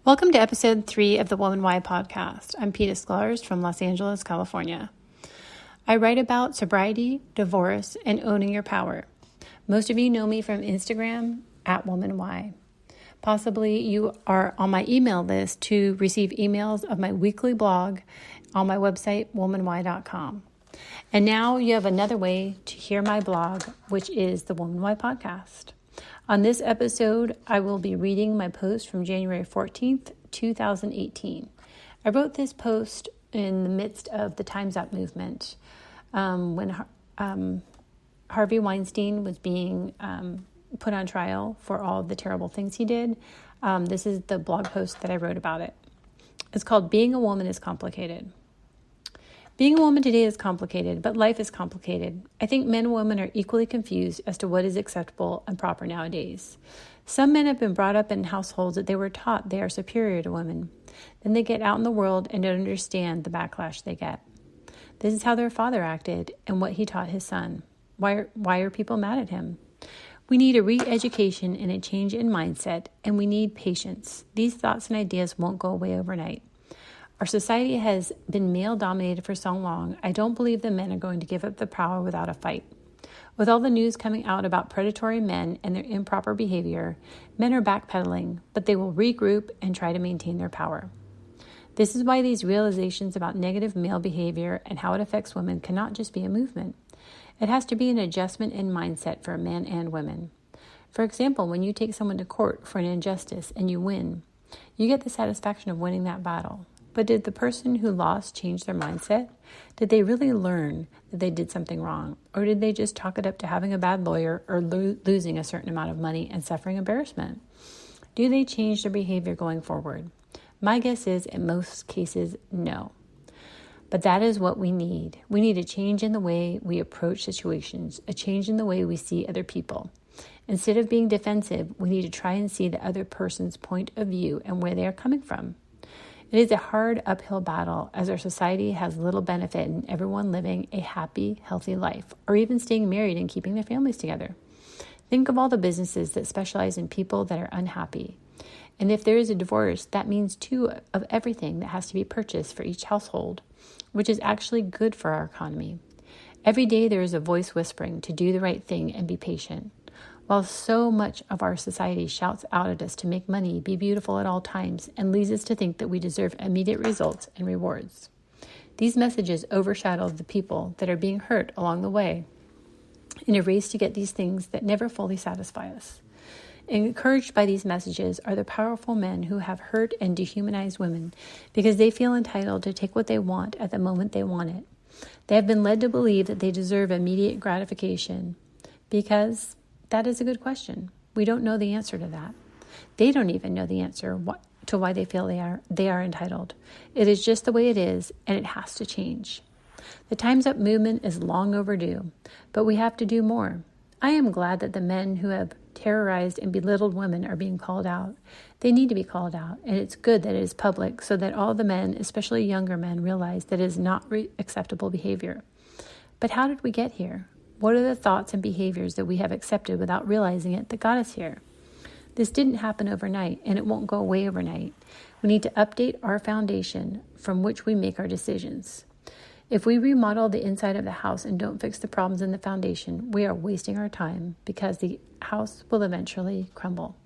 Welcome to episode 3 of the Womanwhy podcast. I'm Peta Scholars from Los Angeles, California. I write about sobriety, divorce, and owning your power. Most of you know me from Instagram at womanwhy. Possibly you are on my email list to receive emails of my weekly blog on my website, womanwhy.com. And now you have another way to hear my blog, which is the Womanwhy podcast. On this episode, I will be reading my post from January 14th, 2018. I wrote this post in the midst of the TIMESUP movement when Harvey Weinstein was being put on trial for all of the terrible things he did. This is the blog post that I wrote about it. It's called Being a Woman is Complicated. Being a woman today is complicated, but life is complicated. I think men and women are equally confused as to what is acceptable and proper nowadays. Some men have been brought up in households that they were taught they are superior to women. Then they get out in the world and don't understand the backlash they get. This is how their father acted and what he taught his son. Why are people mad at him? We need a re-education and a change in mindset, and we need patience. These thoughts and ideas won't go away overnight. Our society has been male-dominated for so long, I don't believe the men are going to give up the power without a fight. With all the news coming out about predatory men and their improper behavior, men are backpedaling, but they will regroup and try to maintain their power. This is why these realizations about negative male behavior and how it affects women cannot just be a movement. It has to be an adjustment in mindset for men and women. For example, when you take someone to court for an injustice and you win, you get the satisfaction of winning that battle. But did the person who lost change their mindset? Did they really learn that they did something wrong? Or did they just chalk it up to having a bad lawyer or losing a certain amount of money and suffering embarrassment? Do they change their behavior going forward? My guess is, in most cases, no. But that is what we need. We need a change in the way we approach situations, a change in the way we see other people. Instead of being defensive, we need to try and see the other person's point of view and where they are coming from. It is a hard uphill battle as our society has little benefit in everyone living a happy, healthy life, or even staying married and keeping their families together. Think of all the businesses that specialize in people that are unhappy. And if there is a divorce, that means 2 of everything that has to be purchased for each household, which is actually good for our economy. Every day there is a voice whispering to do the right thing and be patient. While so much of our society shouts out at us to make money, be beautiful at all times, and leads us to think that we deserve immediate results and rewards. These messages overshadow the people that are being hurt along the way in a race to get these things that never fully satisfy us. Encouraged by these messages are the powerful men who have hurt and dehumanized women because they feel entitled to take what they want at the moment they want it. They have been led to believe that they deserve immediate gratification because that is a good question. We don't know the answer to that. They don't even know the answer to why they feel they are entitled. It is just the way it is, and it has to change. The Time's Up movement is long overdue, but we have to do more. I am glad that the men who have terrorized and belittled women are being called out. They need to be called out, and it's good that it is public so that all the men, especially younger men, realize that it is not acceptable behavior. But how did we get here? What are the thoughts and behaviors that we have accepted without realizing it that got us here? This didn't happen overnight, and it won't go away overnight. We need to update our foundation from which we make our decisions. If we remodel the inside of the house and don't fix the problems in the foundation, we are wasting our time because the house will eventually crumble.